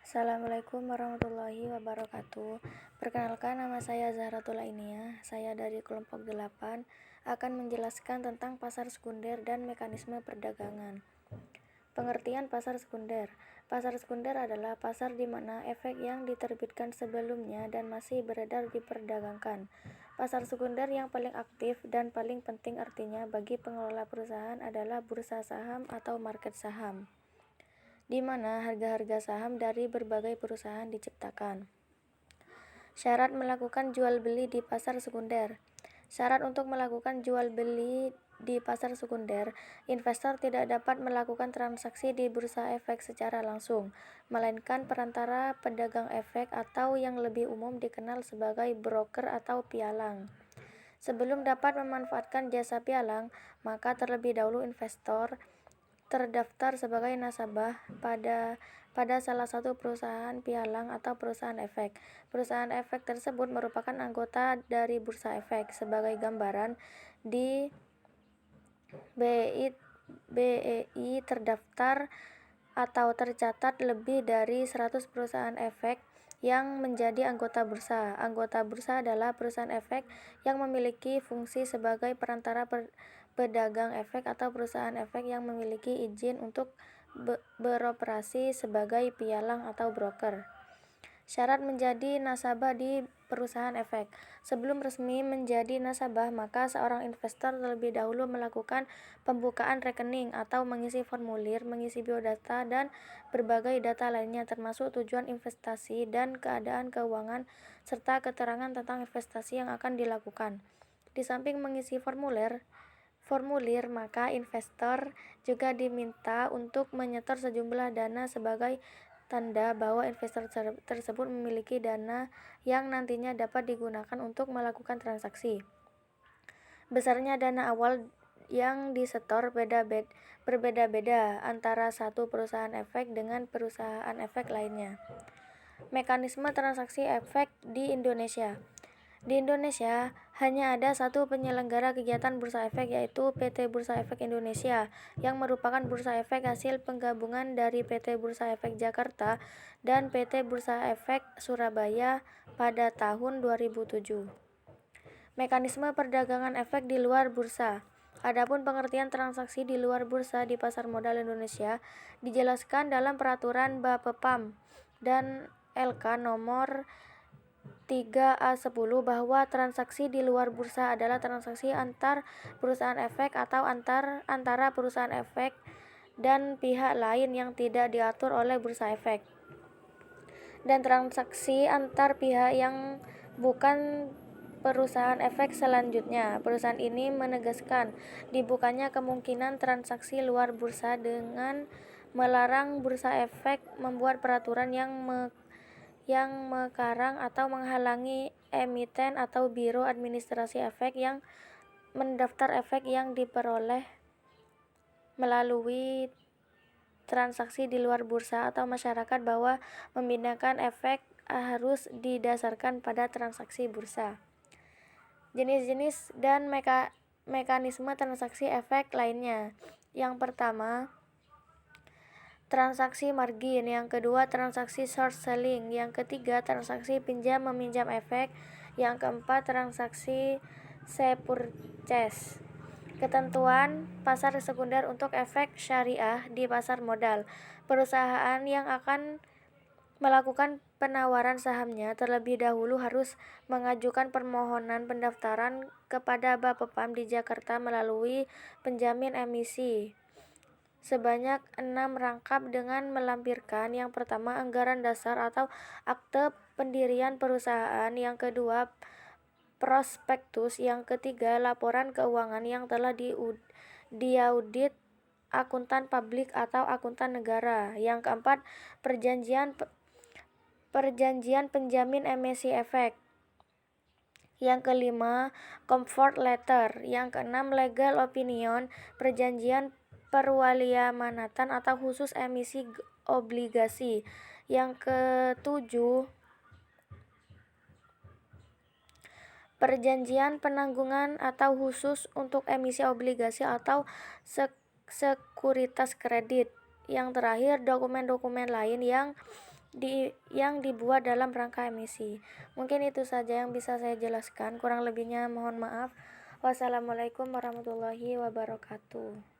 Assalamualaikum warahmatullahi wabarakatuh. Perkenalkan, nama saya Zahratul Ainiyah. Saya dari kelompok 8 akan menjelaskan tentang pasar sekunder dan mekanisme perdagangan. Pengertian pasar sekunder. Pasar sekunder adalah pasar di mana efek yang diterbitkan sebelumnya dan masih beredar diperdagangkan. Pasar sekunder yang paling aktif dan paling penting artinya bagi pengelola perusahaan adalah bursa saham atau market saham, di mana harga-harga saham dari berbagai perusahaan diciptakan. Syarat melakukan jual beli di pasar sekunder. Syarat untuk melakukan jual beli di pasar sekunder, investor tidak dapat melakukan transaksi di bursa efek secara langsung, melainkan perantara pedagang efek atau yang lebih umum dikenal sebagai broker atau pialang. Sebelum dapat memanfaatkan jasa pialang, maka terlebih dahulu investor terdaftar sebagai nasabah pada salah satu perusahaan pialang atau perusahaan efek. Perusahaan efek tersebut merupakan anggota dari bursa efek. Sebagai gambaran, di BEI terdaftar atau tercatat lebih dari 100 perusahaan efek yang menjadi anggota bursa. Anggota bursa adalah perusahaan efek yang memiliki fungsi sebagai perantara pedagang efek atau perusahaan efek yang memiliki izin untuk beroperasi sebagai pialang atau broker. Syarat menjadi nasabah di perusahaan efek. Sebelum resmi menjadi nasabah, maka seorang investor terlebih dahulu melakukan pembukaan rekening atau mengisi formulir, mengisi biodata, dan berbagai data lainnya termasuk tujuan investasi dan keadaan keuangan serta keterangan tentang investasi yang akan dilakukan. Di samping mengisi formulir, maka investor juga diminta untuk menyetor sejumlah dana sebagai tanda bahwa investor tersebut memiliki dana yang nantinya dapat digunakan untuk melakukan transaksi. Besarnya dana awal yang disetor berbeda-beda antara satu perusahaan efek dengan perusahaan efek lainnya. Mekanisme transaksi efek di Indonesia. Di Indonesia, hanya ada satu penyelenggara kegiatan bursa efek, yaitu PT Bursa Efek Indonesia, yang merupakan bursa efek hasil penggabungan dari PT Bursa Efek Jakarta dan PT Bursa Efek Surabaya pada tahun 2007. Mekanisme perdagangan efek di luar bursa. Adapun pengertian transaksi di luar bursa di pasar modal Indonesia dijelaskan dalam Peraturan Bapepam dan LK nomor 3A10 bahwa transaksi di luar bursa adalah transaksi antar perusahaan efek atau antara perusahaan efek dan pihak lain yang tidak diatur oleh bursa efek. Dan transaksi antar pihak yang bukan perusahaan efek selanjutnya. Perusahaan ini menegaskan dibukanya kemungkinan transaksi luar bursa dengan melarang bursa efek membuat peraturan yang mekarang atau menghalangi emiten atau biro administrasi efek yang mendaftar efek yang diperoleh melalui transaksi di luar bursa atau masyarakat bahwa memindahkan efek harus didasarkan pada transaksi bursa. Jenis-jenis dan mekanisme transaksi efek lainnya. Yang pertama, transaksi margin, yang kedua transaksi short selling, yang ketiga transaksi pinjam-meminjam efek, yang keempat transaksi share purchase. Ketentuan pasar sekunder untuk efek syariah di pasar modal. Perusahaan yang akan melakukan penawaran sahamnya terlebih dahulu harus mengajukan permohonan pendaftaran kepada Bapepam di Jakarta melalui penjamin emisi sebanyak 6 rangkap dengan melampirkan yang pertama anggaran dasar atau akte pendirian perusahaan, yang kedua prospektus, yang ketiga laporan keuangan yang telah diaudit akuntan publik atau akuntan negara, yang keempat perjanjian penjamin emisi efek, yang kelima comfort letter, yang keenam legal opinion, perjanjian perwaliamanatan atau khusus emisi obligasi, yang ketujuh perjanjian penanggungan atau khusus untuk emisi obligasi atau sekuritas kredit, yang terakhir dokumen-dokumen lain yang yang dibuat dalam rangka emisi. Mungkin itu saja yang bisa saya jelaskan, kurang lebihnya mohon maaf. Wassalamualaikum warahmatullahi wabarakatuh.